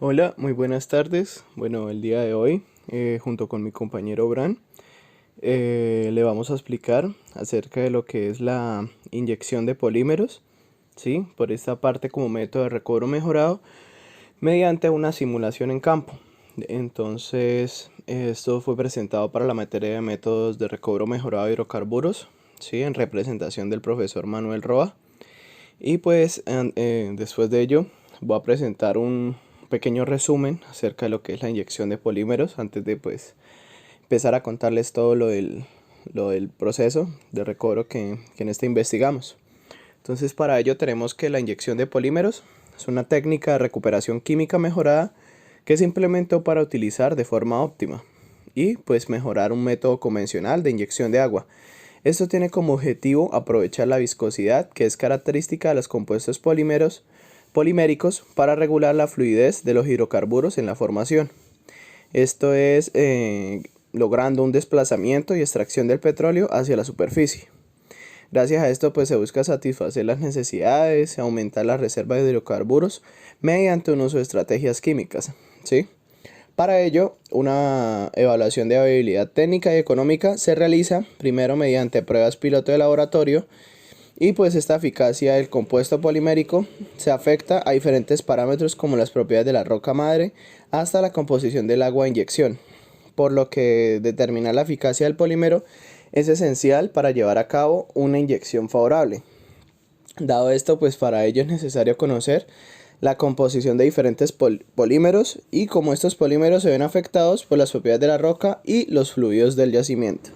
Hola, muy buenas tardes. Bueno, el día de hoy, junto con mi compañero Bran, le vamos a explicar acerca de lo que es la inyección de polímeros, ¿sí? Por esta parte como método de recobro mejorado mediante una simulación en campo. Entonces, esto fue presentado para la materia de métodos de recobro mejorado de hidrocarburos, ¿sí? En representación del profesor Manuel Roa. Y pues después de ello voy a presentar un pequeño resumen acerca de lo que es la inyección de polímeros antes de pues empezar a contarles todo lo del proceso de recobro que en este investigamos. Entonces para ello tenemos que la inyección de polímeros es una técnica de recuperación química mejorada que se implementó para utilizar de forma óptima y pues mejorar un método convencional de inyección de agua. Esto tiene como objetivo aprovechar la viscosidad que es característica de los compuestos poliméricos para regular la fluidez de los hidrocarburos en la formación. Esto es logrando un desplazamiento y extracción del petróleo hacia la superficie. Gracias a esto pues se busca satisfacer las necesidades y aumentar la reserva de hidrocarburos mediante un uso de estrategias químicas, ¿sí? Para ello, una evaluación de viabilidad técnica y económica se realiza primero mediante pruebas piloto de laboratorio y pues esta eficacia del compuesto polimérico se afecta a diferentes parámetros como las propiedades de la roca madre hasta la composición del agua de inyección, por lo que determinar la eficacia del polímero es esencial para llevar a cabo una inyección favorable. Dado esto, pues para ello es necesario conocer la composición de diferentes polímeros y cómo estos polímeros se ven afectados por las propiedades de la roca y los fluidos del yacimiento.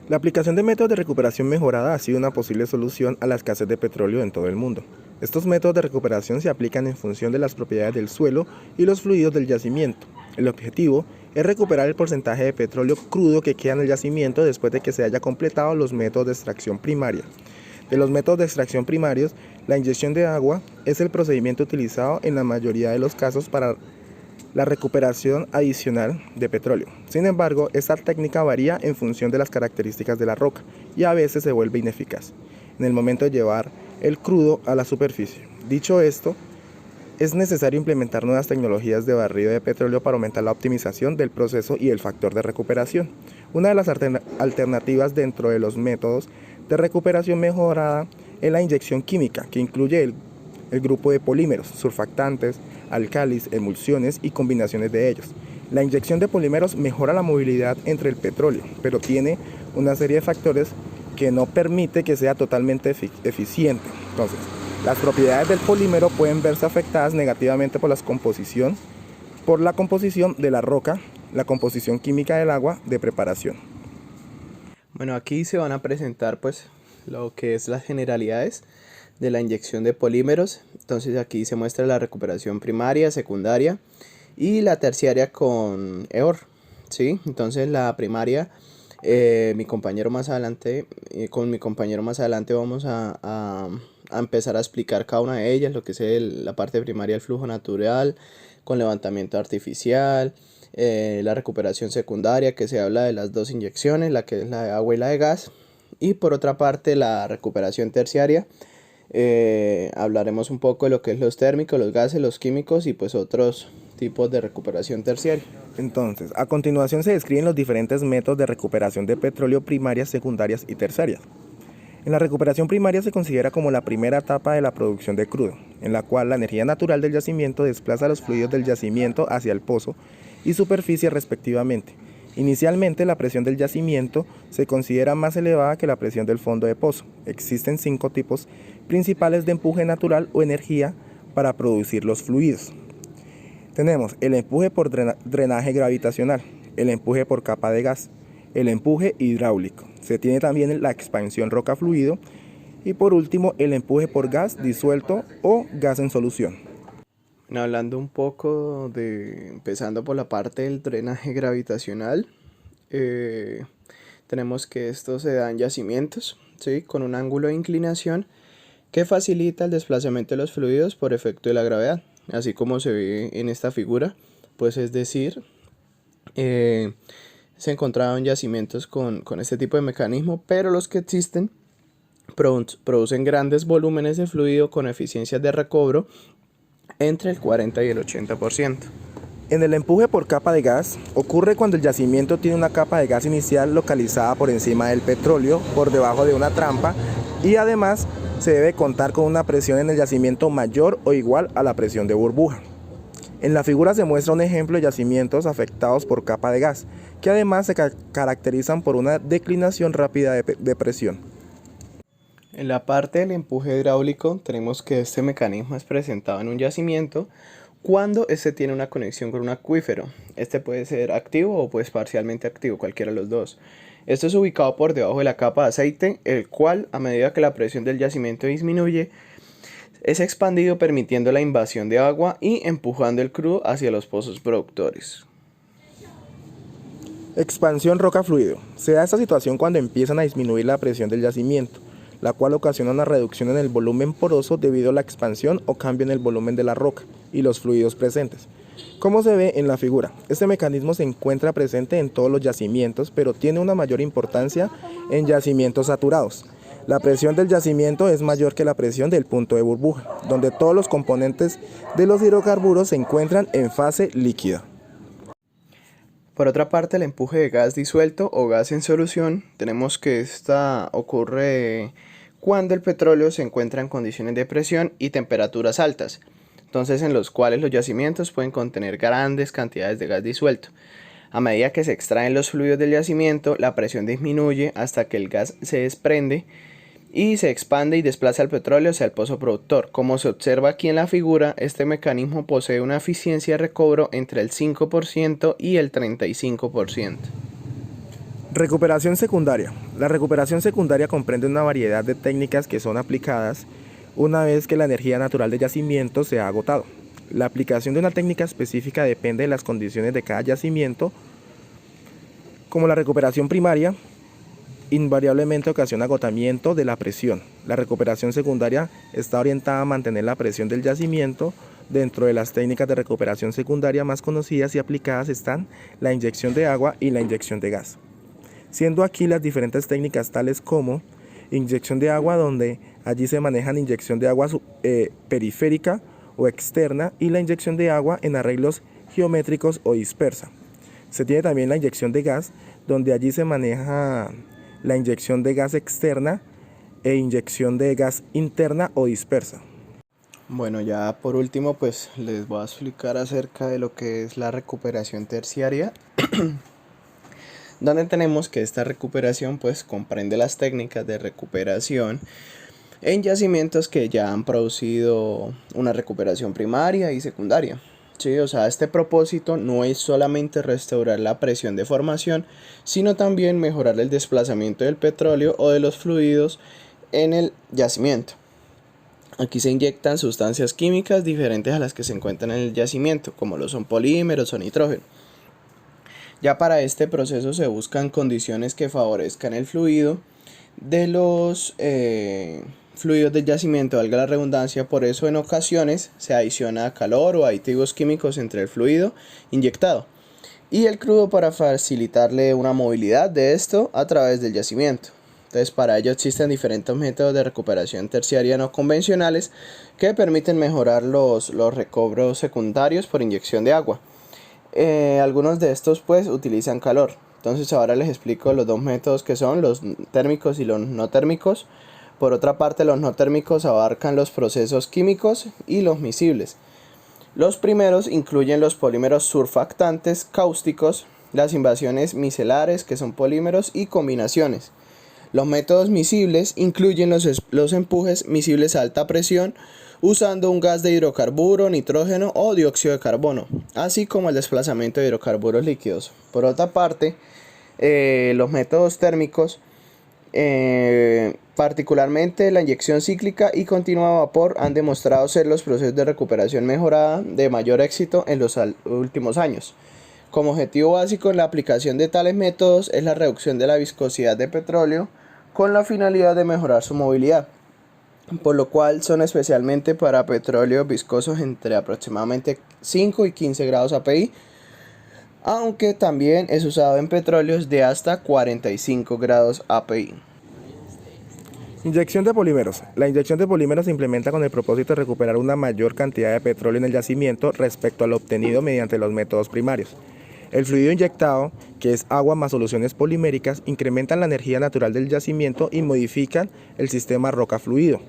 La aplicación de métodos de recuperación mejorada ha sido una posible solución a la escasez de petróleo en todo el mundo. Estos métodos de recuperación se aplican en función de las propiedades del suelo y los fluidos del yacimiento. El objetivo es recuperar el porcentaje de petróleo crudo que queda en el yacimiento después de que se haya completado los métodos de extracción primaria. De los métodos de extracción primarios, la inyección de agua es el procedimiento utilizado en la mayoría de los casos para la recuperación adicional de petróleo. Sin embargo, esta técnica varía en función de las características de la roca y a veces se vuelve ineficaz en el momento de llevar el crudo a la superficie. Dicho esto, es necesario implementar nuevas tecnologías de barrido de petróleo para aumentar la optimización del proceso y el factor de recuperación. Una de las alternativas dentro de los métodos de recuperación mejorada es la inyección química, que incluye el grupo de polímeros, surfactantes, álcalis, emulsiones y combinaciones de ellos. La inyección de polímeros mejora la movilidad entre el petróleo, pero tiene una serie de factores que no permite que sea totalmente eficiente. Entonces, las propiedades del polímero pueden verse afectadas negativamente por la composición de la roca, la composición química del agua de preparación. Bueno, aquí se van a presentar pues lo que es las generalidades de la inyección de polímeros. Entonces aquí se muestra la recuperación primaria, secundaria y la terciaria con EOR, ¿sí? Entonces la primaria, con mi compañero más adelante vamos a empezar a explicar cada una de ellas, lo que es la parte primaria, el flujo natural, con levantamiento artificial, la recuperación secundaria, que se habla de las dos inyecciones, la que es la de agua y la de gas, y por otra parte la recuperación terciaria. Hablaremos un poco de lo que es los térmicos, los gases, los químicos y pues otros tipos de recuperación terciaria. Entonces, a continuación se describen los diferentes métodos de recuperación de petróleo primarias, secundarias y terciarias. En la recuperación primaria se considera como la primera etapa de la producción de crudo, en la cual la energía natural del yacimiento desplaza los fluidos del yacimiento hacia el pozo y superficie respectivamente. Inicialmente, la presión del yacimiento se considera más elevada que la presión del fondo de pozo. Existen 5 tipos principales de empuje natural o energía para producir los fluidos. Tenemos el empuje por drenaje gravitacional, el empuje por capa de gas, el empuje hidráulico. Se tiene también la expansión roca-fluido y por último el empuje por gas disuelto o gas en solución. Bueno, hablando un poco empezando por la parte del drenaje gravitacional, tenemos que esto se da en yacimientos, ¿sí? Con un ángulo de inclinación que facilita el desplazamiento de los fluidos por efecto de la gravedad, así como se ve en esta figura, pues es decir, se encontraban yacimientos con este tipo de mecanismo, pero los que existen producen grandes volúmenes de fluido con eficiencias de recobro entre el 40 y el 80%. En el empuje por capa de gas, ocurre cuando el yacimiento tiene una capa de gas inicial localizada por encima del petróleo, por debajo de una trampa, y además se debe contar con una presión en el yacimiento mayor o igual a la presión de burbuja. En la figura se muestra un ejemplo de yacimientos afectados por capa de gas, que además se caracterizan por una declinación rápida de presión. En la parte del empuje hidráulico tenemos que este mecanismo es presentado en un yacimiento cuando este tiene una conexión con un acuífero. Este puede ser activo o pues parcialmente activo, cualquiera de los dos. Esto es ubicado por debajo de la capa de aceite, el cual a medida que la presión del yacimiento disminuye, es expandido permitiendo la invasión de agua y empujando el crudo hacia los pozos productores. Expansión roca-fluido. Se da esta situación cuando empiezan a disminuir la presión del yacimiento, la cual ocasiona una reducción en el volumen poroso debido a la expansión o cambio en el volumen de la roca y los fluidos presentes. Como se ve en la figura, este mecanismo se encuentra presente en todos los yacimientos, pero tiene una mayor importancia en yacimientos saturados. La presión del yacimiento es mayor que la presión del punto de burbuja, donde todos los componentes de los hidrocarburos se encuentran en fase líquida. Por otra parte, el empuje de gas disuelto o gas en solución, tenemos que esta ocurre cuando el petróleo se encuentra en condiciones de presión y temperaturas altas, entonces en los cuales los yacimientos pueden contener grandes cantidades de gas disuelto. A medida que se extraen los fluidos del yacimiento, la presión disminuye hasta que el gas se desprende y se expande y desplaza el petróleo hacia el pozo productor. Como se observa aquí en la figura, este mecanismo posee una eficiencia de recobro entre el 5% y el 35%. Recuperación secundaria. La recuperación secundaria comprende una variedad de técnicas que son aplicadas una vez que la energía natural del yacimiento se ha agotado. La aplicación de una técnica específica depende de las condiciones de cada yacimiento, como la recuperación primaria. Invariablemente ocasiona agotamiento de la presión. La recuperación secundaria está orientada a mantener la presión del yacimiento. Dentro de las técnicas de recuperación secundaria más conocidas y aplicadas están la inyección de agua y la inyección de gas. Siendo aquí las diferentes técnicas tales como inyección de agua, donde allí se manejan inyección de agua periférica o externa, y la inyección de agua en arreglos geométricos o dispersa. Se tiene también la inyección de gas, donde allí se maneja la inyección de gas externa e inyección de gas interna o dispersa. Bueno, ya por último pues les voy a explicar acerca de lo que es la recuperación terciaria, donde tenemos que esta recuperación pues comprende las técnicas de recuperación en yacimientos que ya han producido una recuperación primaria y secundaria. Sí, o sea, este propósito no es solamente restaurar la presión de formación, sino también mejorar el desplazamiento del petróleo o de los fluidos en el yacimiento. Aquí se inyectan sustancias químicas diferentes a las que se encuentran en el yacimiento, como lo son polímeros o nitrógeno. Ya para este proceso se buscan condiciones que favorezcan el fluido de los fluidos del yacimiento, valga la redundancia. Por eso en ocasiones se adiciona calor o aditivos químicos entre el fluido inyectado y el crudo para facilitarle una movilidad de esto a través del yacimiento. Entonces para ello existen diferentes métodos de recuperación terciaria no convencionales que permiten mejorar los recobros secundarios por inyección de agua. Algunos de estos pues utilizan calor. Entonces ahora les explico los dos métodos que son los térmicos y los no térmicos. Por otra parte, los no térmicos abarcan los procesos químicos y los miscibles. Los primeros incluyen los polímeros surfactantes cáusticos, las invasiones micelares, que son polímeros, y combinaciones. Los métodos miscibles incluyen los empujes miscibles a alta presión, usando un gas de hidrocarburo, nitrógeno o dióxido de carbono, así como el desplazamiento de hidrocarburos líquidos. Por otra parte, los métodos térmicos, particularmente la inyección cíclica y continua a vapor, han demostrado ser los procesos de recuperación mejorada de mayor éxito en los últimos años. Como objetivo básico en la aplicación de tales métodos es la reducción de la viscosidad de petróleo con la finalidad de mejorar su movilidad, por lo cual son especialmente para petróleos viscosos entre aproximadamente 5 y 15 grados API, aunque también es usado en petróleos de hasta 45 grados API. Inyección de polímeros. La inyección de polímeros se implementa con el propósito de recuperar una mayor cantidad de petróleo en el yacimiento respecto al obtenido mediante los métodos primarios. El fluido inyectado, que es agua más soluciones poliméricas, incrementan la energía natural del yacimiento y modifican el sistema roca-fluido,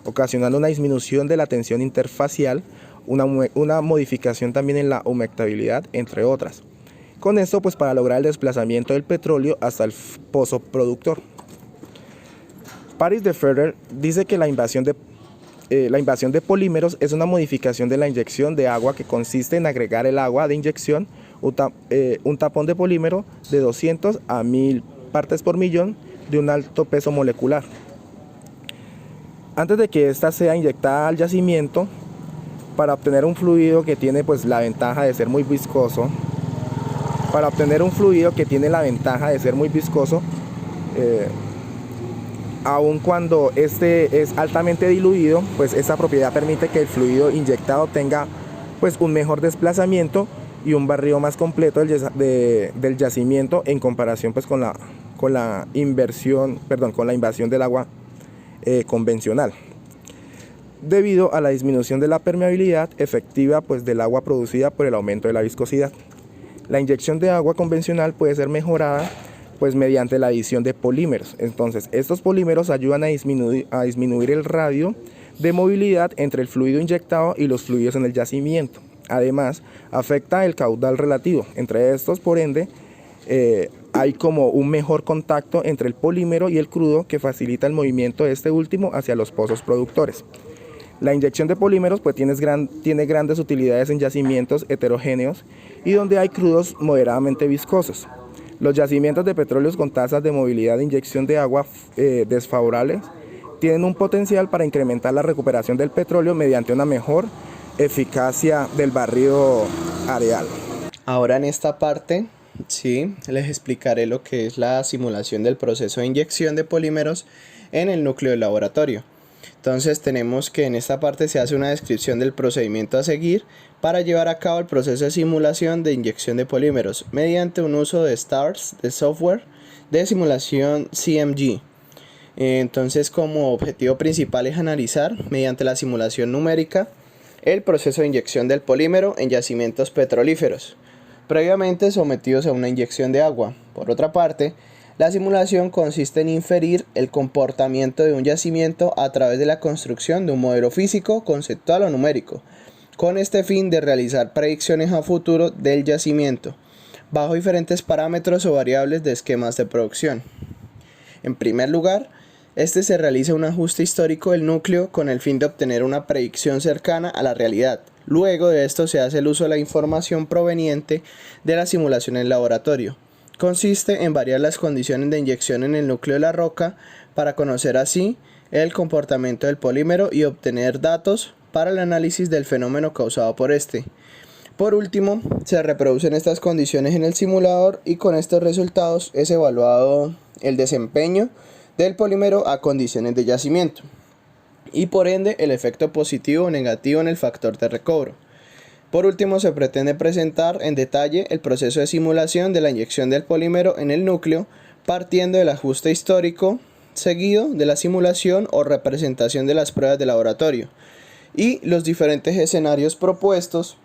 ocasionando una disminución de la tensión interfacial, una modificación también en la humectabilidad, entre otras. Con esto, pues para lograr el desplazamiento del petróleo hasta el pozo productor. Paris de Ferrer dice que la invasión de polímeros es una modificación de la inyección de agua que consiste en agregar el agua de inyección, un tapón de polímero de 200 a 1000 partes por millón de un alto peso molecular. Antes de que ésta sea inyectada al yacimiento, para obtener un fluido que tiene pues la ventaja de ser muy viscoso, aun cuando este es altamente diluido, pues esta propiedad permite que el fluido inyectado tenga pues un mejor desplazamiento y un barrido más completo del yacimiento en comparación pues con la invasión del agua convencional, debido a la disminución de la permeabilidad efectiva pues del agua producida por el aumento de la viscosidad. La inyección de agua convencional puede ser mejorada pues mediante la adición de polímeros. Entonces, estos polímeros ayudan a disminuir el radio de movilidad entre el fluido inyectado y los fluidos en el yacimiento. Además, afecta el caudal relativo. Entre estos, por ende, hay como un mejor contacto entre el polímero y el crudo que facilita el movimiento de este último hacia los pozos productores. La inyección de polímeros pues, tiene grandes utilidades en yacimientos heterogéneos y donde hay crudos moderadamente viscosos. Los yacimientos de petróleos con tasas de movilidad de inyección de agua desfavorables tienen un potencial para incrementar la recuperación del petróleo mediante una mejor eficacia del barrido areal. Ahora en esta parte, sí, les explicaré lo que es la simulación del proceso de inyección de polímeros en el núcleo del laboratorio. Entonces tenemos que en esta parte se hace una descripción del procedimiento a seguir para llevar a cabo el proceso de simulación de inyección de polímeros mediante un uso de STARS, de software de simulación CMG. Entonces, como objetivo principal es analizar mediante la simulación numérica el proceso de inyección del polímero en yacimientos petrolíferos, previamente sometidos a una inyección de agua. Por otra parte, la simulación consiste en inferir el comportamiento de un yacimiento a través de la construcción de un modelo físico, conceptual o numérico, con este fin de realizar predicciones a futuro del yacimiento, bajo diferentes parámetros o variables de esquemas de producción. En primer lugar, se realiza un ajuste histórico del núcleo con el fin de obtener una predicción cercana a la realidad. Luego de esto se hace el uso de la información proveniente de la simulación en el laboratorio. Consiste en variar las condiciones de inyección en el núcleo de la roca para conocer así el comportamiento del polímero y obtener datos para el análisis del fenómeno causado por este. Por último, se reproducen estas condiciones en el simulador y con estos resultados es evaluado el desempeño del polímero a condiciones de yacimiento y por ende el efecto positivo o negativo en el factor de recobro. Por último, se pretende presentar en detalle el proceso de simulación de la inyección del polímero en el núcleo, partiendo del ajuste histórico, seguido de la simulación o representación de las pruebas de laboratorio, y los diferentes escenarios propuestos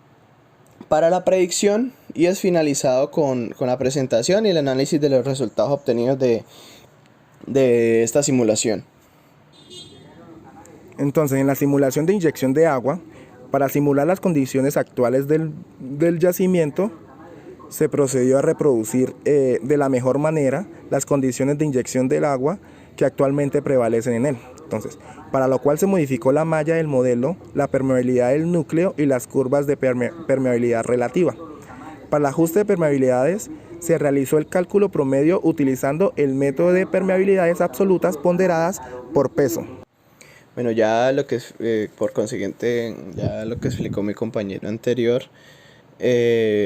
para la predicción, y es finalizado con la presentación y el análisis de los resultados obtenidos de esta simulación. Entonces, en la simulación de inyección de agua, para simular las condiciones actuales del yacimiento, se procedió a reproducir de la mejor manera las condiciones de inyección del agua que actualmente prevalecen en él. Entonces, para lo cual se modificó la malla del modelo, la permeabilidad del núcleo y las curvas de permeabilidad relativa. Para el ajuste de permeabilidades, se realizó el cálculo promedio utilizando el método de permeabilidades absolutas ponderadas por peso. Bueno, ya lo que por consiguiente, ya lo que explicó mi compañero anterior,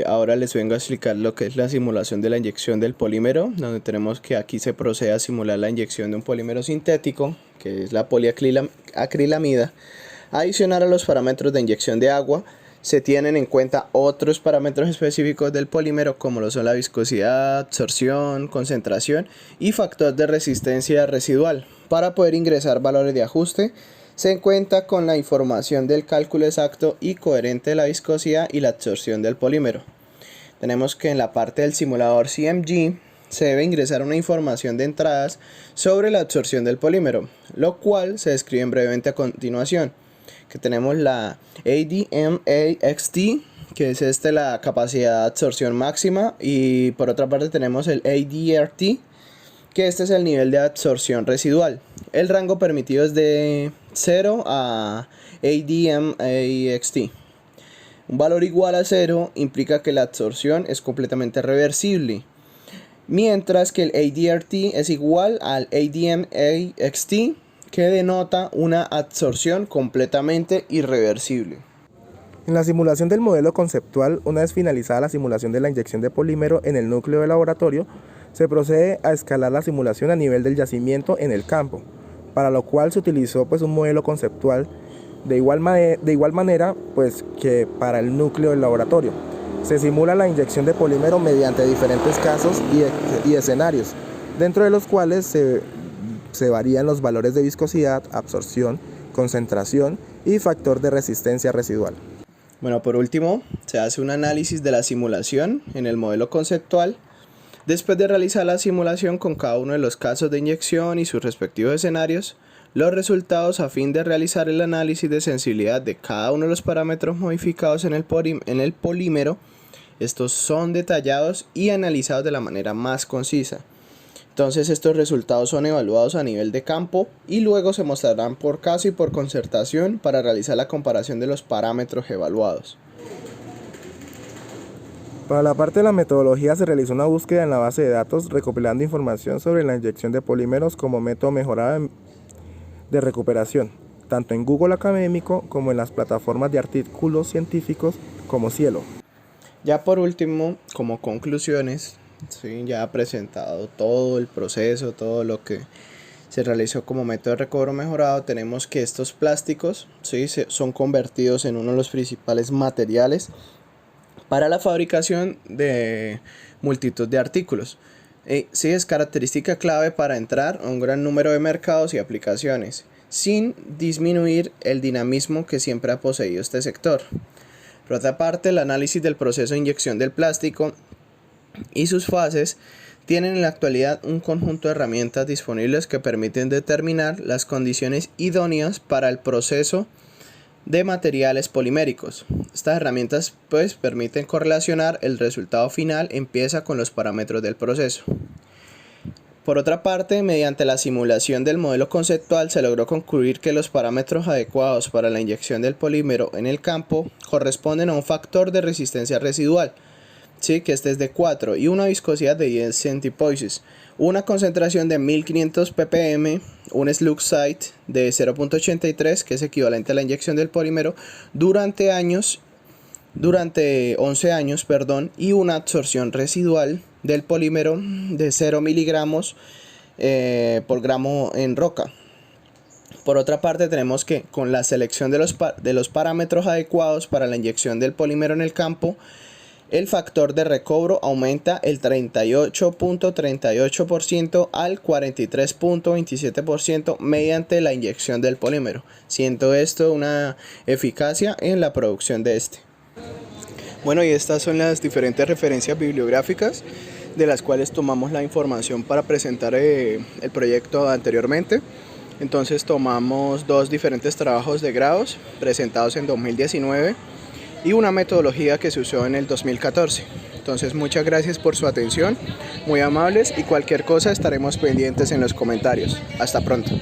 ahora les vengo a explicar lo que es la simulación de la inyección del polímero, donde tenemos que aquí se procede a simular la inyección de un polímero sintético, que es la poliacrilamida, adicionar a los parámetros de inyección de agua, se tienen en cuenta otros parámetros específicos del polímero como lo son la viscosidad, absorción, concentración y factor de resistencia residual. Para poder ingresar valores de ajuste, se cuenta con la información del cálculo exacto y coherente de la viscosidad y la absorción del polímero. Tenemos que en la parte del simulador CMG se debe ingresar una información de entradas sobre la absorción del polímero, lo cual se describe brevemente a continuación. Que tenemos la ADMAXT, que es la capacidad de absorción máxima, y por otra parte tenemos el ADRT, que este es el nivel de absorción residual. El rango permitido es de 0 a ADMAXT. Un valor igual a 0 implica que la absorción es completamente reversible, mientras que el ADRT es igual al ADMAXT, que denota una absorción completamente irreversible. En la simulación del modelo conceptual, una vez finalizada la simulación de la inyección de polímero en el núcleo del laboratorio, se procede a escalar la simulación a nivel del yacimiento en el campo, para lo cual se utilizó un modelo conceptual de igual manera que para el núcleo del laboratorio. Se simula la inyección de polímero mediante diferentes casos y escenarios, dentro de los cuales se varían los valores de viscosidad, absorción, concentración y factor de resistencia residual. Bueno, por último, se hace un análisis de la simulación en el modelo conceptual. Después de realizar la simulación con cada uno de los casos de inyección y sus respectivos escenarios, los resultados a fin de realizar el análisis de sensibilidad de cada uno de los parámetros modificados en el polímero, estos son detallados y analizados de la manera más concisa. Entonces estos resultados son evaluados a nivel de campo y luego se mostrarán por caso y por concertación para realizar la comparación de los parámetros evaluados. Para la parte de la metodología se realizó una búsqueda en la base de datos recopilando información sobre la inyección de polímeros como método mejorado de recuperación, tanto en Google Académico como en las plataformas de artículos científicos como Cielo. Ya por último, como conclusiones, ¿sí? Ya presentado todo el proceso, todo lo que se realizó como método de recobro mejorado, tenemos que estos plásticos, ¿sí? Son convertidos en uno de los principales materiales para la fabricación de multitud de artículos. Sí, es característica clave para entrar a un gran número de mercados y aplicaciones, sin disminuir el dinamismo que siempre ha poseído este sector. Por otra parte, el análisis del proceso de inyección del plástico y sus fases tienen en la actualidad un conjunto de herramientas disponibles que permiten determinar las condiciones idóneas para el proceso de materiales poliméricos. Estas herramientas permiten correlacionar el resultado final en pieza con los parámetros del proceso. Por otra parte, mediante la simulación del modelo conceptual se logró concluir que los parámetros adecuados para la inyección del polímero en el campo corresponden a un factor de resistencia residual, ¿sí? Que este es de 4 y una viscosidad de 10 centipoises, una concentración de 1500 ppm, un slug site de 0.83 que es equivalente a la inyección del polímero durante 11 años, y una absorción residual del polímero de 0 miligramos por gramo en roca. Por otra parte, tenemos que con la selección de los parámetros adecuados para la inyección del polímero en el campo, el factor de recobro aumenta el 38.38% al 43.27% mediante la inyección del polímero, siendo esto una eficacia en la producción de este. Bueno, y estas son las diferentes referencias bibliográficas de las cuales tomamos la información para presentar el proyecto anteriormente. Entonces tomamos dos diferentes trabajos de grados presentados en 2019 y una metodología que se usó en el 2014. Entonces muchas gracias por su atención, muy amables, y cualquier cosa estaremos pendientes en los comentarios. Hasta pronto.